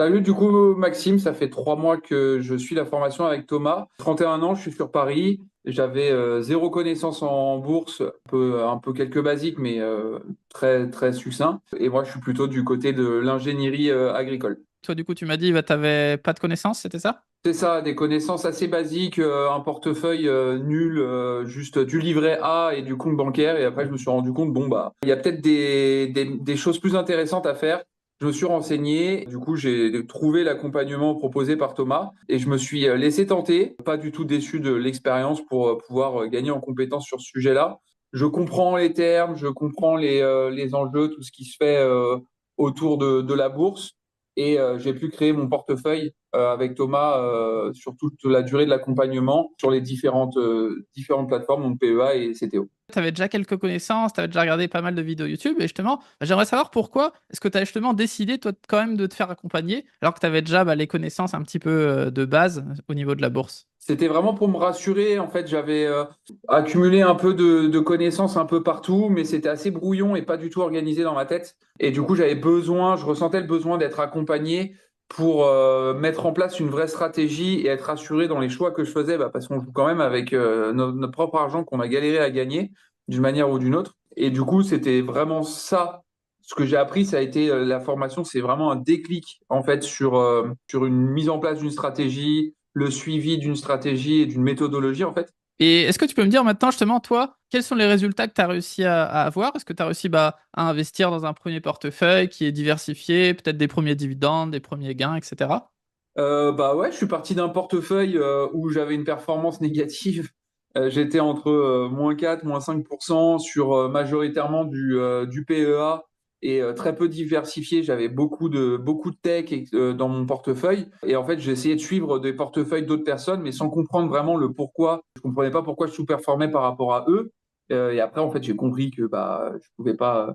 Salut, du coup, Maxime, ça fait 3 mois que je suis la formation avec Thomas. 31 ans, je suis sur Paris. J'avais zéro connaissance en bourse, un peu quelques basiques, mais très, très succinct. Et moi, je suis plutôt du côté de l'ingénierie agricole. Toi, du coup, tu m'as dit, bah, t'avais pas de connaissances, c'était ça? C'est ça, des connaissances assez basiques, un portefeuille nul, juste du livret A et du compte bancaire. Et après, je me suis rendu compte, bon, bah, il y a peut-être des choses plus intéressantes à faire. Je me suis renseigné, du coup, j'ai trouvé l'accompagnement proposé par Thomas et je me suis laissé tenter, pas du tout déçu de l'expérience pour pouvoir gagner en compétences sur ce sujet-là. Je comprends les termes, je comprends les enjeux, tout ce qui se fait autour de la bourse et j'ai pu créer mon portefeuille avec Thomas sur toute la durée de l'accompagnement sur les différentes plateformes, donc PEA et CTO. Tu avais déjà quelques connaissances, tu avais déjà regardé pas mal de vidéos YouTube, et justement, bah, j'aimerais savoir pourquoi est-ce que tu as justement décidé, toi, quand même de te faire accompagner, alors que tu avais déjà bah, les connaissances un petit peu de base au niveau de la bourse. C'était vraiment pour me rassurer. En fait, j'avais accumulé un peu de connaissances un peu partout, mais c'était assez brouillon et pas du tout organisé dans ma tête. Et du coup, je ressentais le besoin d'être accompagné pour mettre en place une vraie stratégie et être rassuré dans les choix que je faisais, bah, parce qu'on joue quand même avec notre propre argent qu'on a galéré à gagner d'une manière ou d'une autre. Et du coup, c'était vraiment ça. Ce que j'ai appris, ça a été la formation, c'est vraiment un déclic en fait sur une mise en place d'une stratégie, le suivi d'une stratégie et d'une méthodologie, en fait. Et est-ce que tu peux me dire maintenant, justement, toi, quels sont les résultats que tu as réussi à avoir? Est-ce que tu as réussi bah, à investir dans un premier portefeuille qui est diversifié, peut-être des premiers dividendes, des premiers gains, etc. Bah ouais, je suis parti d'un portefeuille où j'avais une performance négative. J'étais entre -4, -5% sur majoritairement du PEA et très peu diversifié. J'avais beaucoup de tech dans mon portefeuille. Et en fait, j'ai essayé de suivre des portefeuilles d'autres personnes, mais sans comprendre vraiment le pourquoi. Je comprenais pas pourquoi je sous-performais par rapport à eux. Et après, en fait, j'ai compris que bah, je pouvais pas.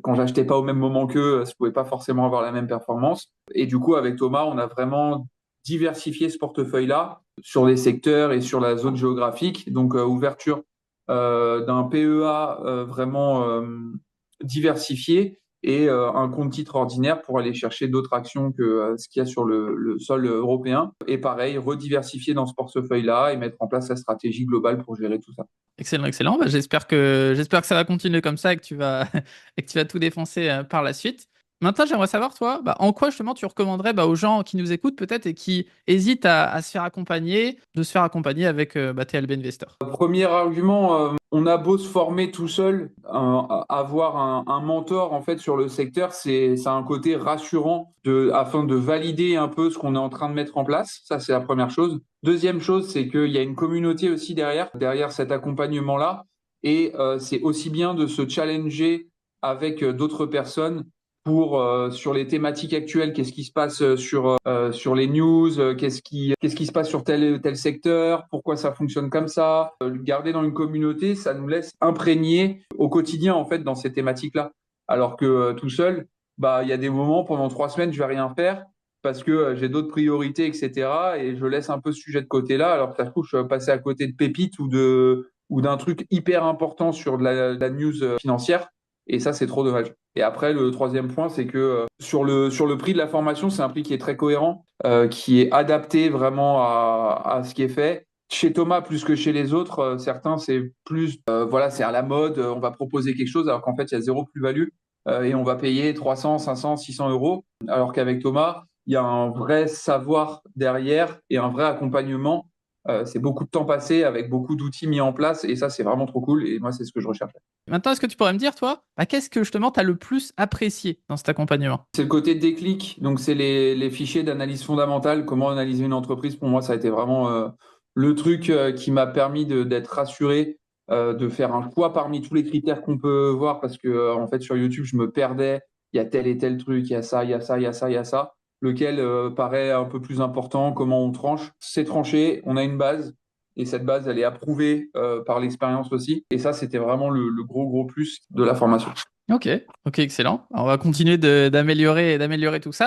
Quand j'achetais pas au même moment qu'eux, je pouvais pas forcément avoir la même performance. Et du coup, avec Thomas, on a vraiment diversifié ce portefeuille-là sur les secteurs et sur la zone géographique. Donc, ouverture d'un PEA vraiment diversifié et un compte titre ordinaire pour aller chercher d'autres actions que ce qu'il y a sur le sol européen. Et pareil, rediversifier dans ce portefeuille-là et mettre en place la stratégie globale pour gérer tout ça. Excellent, excellent. Bah, j'espère que ça va continuer comme ça et que tu vas et que tu vas tout défoncer par la suite. Maintenant, j'aimerais savoir toi, bah, en quoi justement tu recommanderais bah, aux gens qui nous écoutent peut-être et qui hésitent à se faire accompagner, de se faire accompagner avec bah, TLB Investor. Premier argument, on a beau se former tout seul, avoir un mentor en fait sur le secteur, ça a un côté rassurant afin de valider un peu ce qu'on est en train de mettre en place. Ça, c'est la première chose. Deuxième chose, c'est qu'il y a une communauté aussi derrière cet accompagnement-là, et c'est aussi bien de se challenger avec d'autres personnes pour sur les thématiques actuelles, qu'est-ce qui se passe sur les news, qu'est-ce qui se passe sur tel secteur, pourquoi ça fonctionne comme ça. Le garder dans une communauté, ça nous laisse imprégner au quotidien en fait dans ces thématiques-là. Alors que tout seul, bah il y a des moments pendant 3 semaines je vais rien faire parce que j'ai d'autres priorités, etc. Et je laisse un peu ce sujet de côté là, alors que ça se trouve je vais passer à côté de pépites ou d'un truc hyper important sur de la news financière. Et ça, c'est trop dommage. Et après, le troisième point, c'est que sur le prix de la formation, c'est un prix qui est très cohérent, qui est adapté vraiment à ce qui est fait. Chez Thomas, plus que chez les autres, certains, c'est plus, voilà, c'est à la mode, on va proposer quelque chose, alors qu'en fait, il y a zéro plus-value, et on va payer 300, 500, 600 euros, alors qu'avec Thomas, il y a un vrai savoir derrière et un vrai accompagnement. C'est beaucoup de temps passé avec beaucoup d'outils mis en place, et ça, c'est vraiment trop cool, et moi, c'est ce que je recherche. Maintenant, est-ce que tu pourrais me dire toi, bah, qu'est-ce que justement tu as le plus apprécié dans cet accompagnement? C'est le côté déclic, donc c'est les fichiers d'analyse fondamentale, comment analyser une entreprise. Pour moi, ça a été vraiment le truc qui m'a permis d'être rassuré, de faire un choix parmi tous les critères qu'on peut voir, parce que en fait sur YouTube, je me perdais. Il y a tel et tel truc, il y a ça, il y a ça, il y a ça, il y a ça. Lequel paraît un peu plus important, comment on tranche. C'est tranché, on a une base, et cette base, elle est approuvée par l'expérience aussi. Et ça, c'était vraiment le gros, gros plus de la formation. Ok, ok, excellent. Alors, on va continuer d'améliorer tout ça.